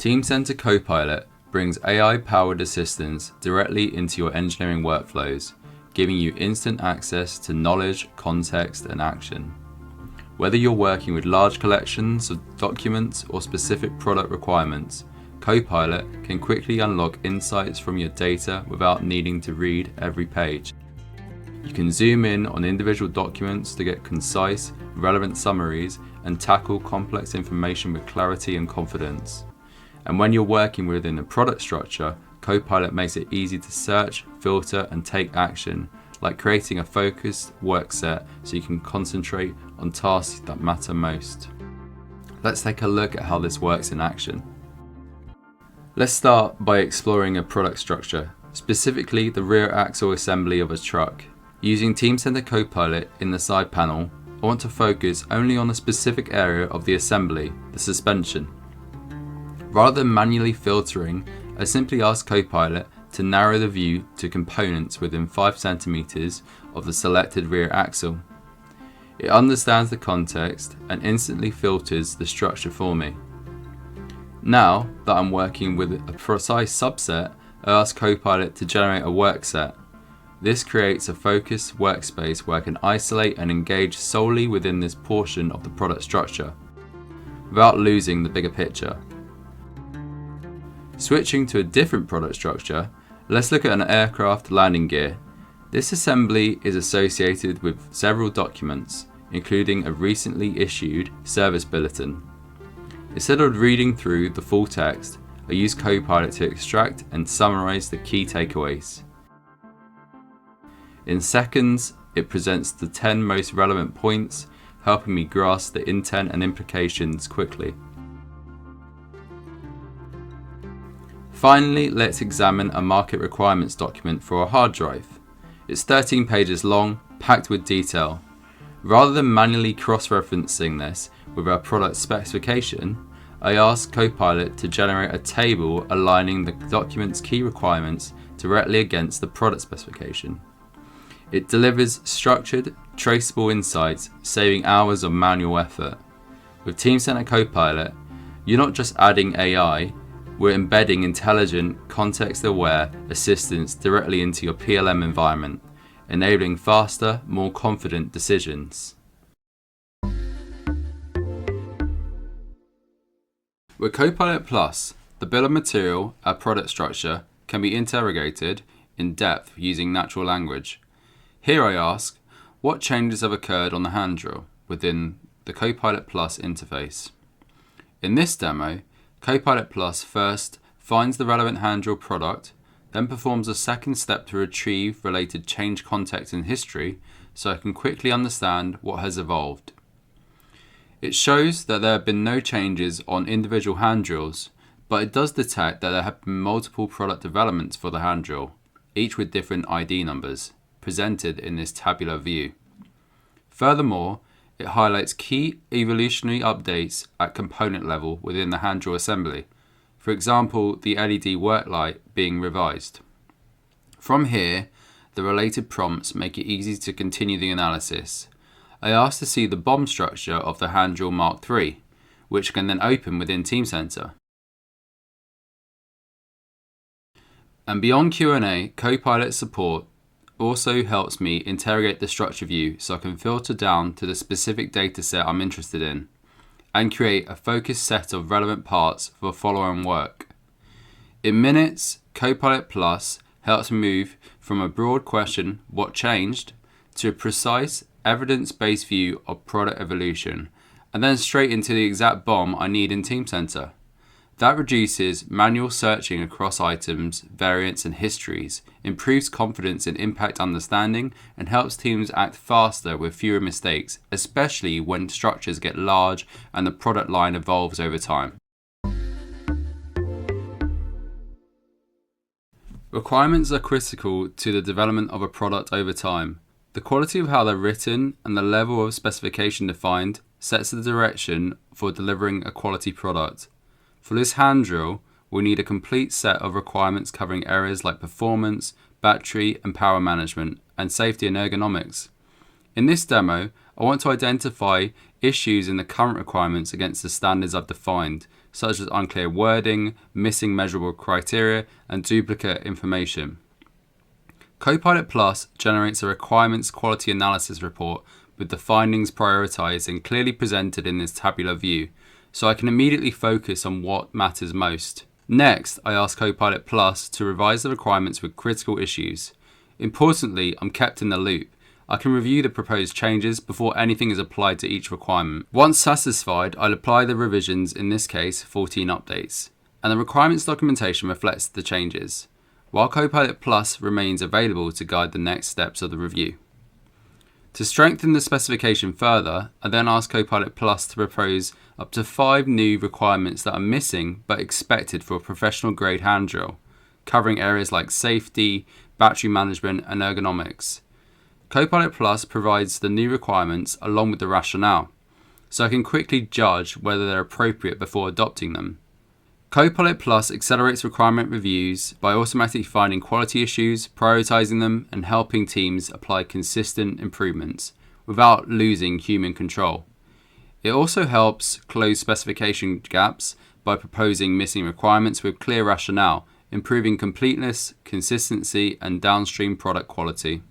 Teamcenter CoPilot brings AI-powered assistance directly into your engineering workflows, giving you instant access to knowledge, context, and action. Whether you're working with large collections of documents or specific product requirements, CoPilot can quickly unlock insights from your data without needing to read every page. You can zoom in on individual documents to get concise, relevant summaries and tackle complex information with clarity and confidence. And when you're working within a product structure, CoPilot makes it easy to search, filter, and take action, like creating a focused work set so you can concentrate on tasks that matter most. Let's take a look at how this works in action. Let's start by exploring a product structure, specifically the rear axle assembly of a truck. Using Teamcenter CoPilot in the side panel, I want to focus only on a specific area of the assembly, the suspension. Rather than manually filtering, I simply ask CoPilot to narrow the view to components within 5 centimeters of the selected rear axle. It understands the context and instantly filters the structure for me. Now that I'm working with a precise subset, I ask CoPilot to generate a work set. This creates a focused workspace where I can isolate and engage solely within this portion of the product structure, without losing the bigger picture. Switching to a different product structure, let's look at an aircraft landing gear. This assembly is associated with several documents, including a recently issued service bulletin. Instead of reading through the full text, I use CoPilot to extract and summarize the key takeaways. In seconds, it presents the 10 most relevant points, helping me grasp the intent and implications quickly. Finally, let's examine a market requirements document for a hard drive. It's 13 pages long, packed with detail. Rather than manually cross-referencing this with our product specification, I ask CoPilot to generate a table aligning the document's key requirements directly against the product specification. It delivers structured, traceable insights, saving hours of manual effort. With Teamcenter CoPilot, you're not just adding AI, we're embedding intelligent, context-aware assistance directly into your PLM environment, enabling faster, more confident decisions. With CoPilot Plus, the bill of material, our product structure, can be interrogated in depth using natural language. Here I ask, what changes have occurred on the hand drill within the CoPilot Plus interface? In this demo, CoPilot Plus first finds the relevant hand drill product, then performs a second step to retrieve related change context and history so I can quickly understand what has evolved. It shows that there have been no changes on individual hand drills, but it does detect that there have been multiple product developments for the hand drill, each with different ID numbers, presented in this tabular view. Furthermore, it highlights key evolutionary updates at component level within the hand drill assembly, for example, the LED work light being revised. From here, the related prompts make it easy to continue the analysis. I ask to see the BOM structure of the hand drill Mark III, which can then open within Teamcenter. And beyond Q&A, CoPilot support also helps me interrogate the structure view so I can filter down to the specific dataset I'm interested in and create a focused set of relevant parts for follow-on work. In minutes, CoPilot Plus helps me move from a broad question, what changed, to a precise, evidence-based view of product evolution, and then straight into the exact BOM I need in Teamcenter. That reduces manual searching across items, variants, and histories, improves confidence in impact understanding, and helps teams act faster with fewer mistakes, especially when structures get large and the product line evolves over time. Requirements are critical to the development of a product over time. The quality of how they're written and the level of specification defined sets the direction for delivering a quality product. For this hand drill, we need a complete set of requirements covering areas like performance, battery and power management, and safety and ergonomics. In this demo, I want to identify issues in the current requirements against the standards I've defined, such as unclear wording, missing measurable criteria, and duplicate information. CoPilot Plus generates a requirements quality analysis report with the findings prioritized and clearly presented in this tabular view, so I can immediately focus on what matters most. Next, I ask CoPilot Plus to revise the requirements with critical issues. Importantly, I'm kept in the loop. I can review the proposed changes before anything is applied to each requirement. Once satisfied, I'll apply the revisions, in this case 14 updates, and the requirements documentation reflects the changes, while CoPilot Plus remains available to guide the next steps of the review. To strengthen the specification further, I then ask CoPilot Plus to propose up to 5 new requirements that are missing but expected for a professional grade hand drill, covering areas like safety, battery management, and ergonomics. CoPilot Plus provides the new requirements along with the rationale, so I can quickly judge whether they're appropriate before adopting them. CoPilot Plus accelerates requirement reviews by automatically finding quality issues, prioritizing them, and helping teams apply consistent improvements without losing human control. It also helps close specification gaps by proposing missing requirements with clear rationale, improving completeness, consistency, and downstream product quality.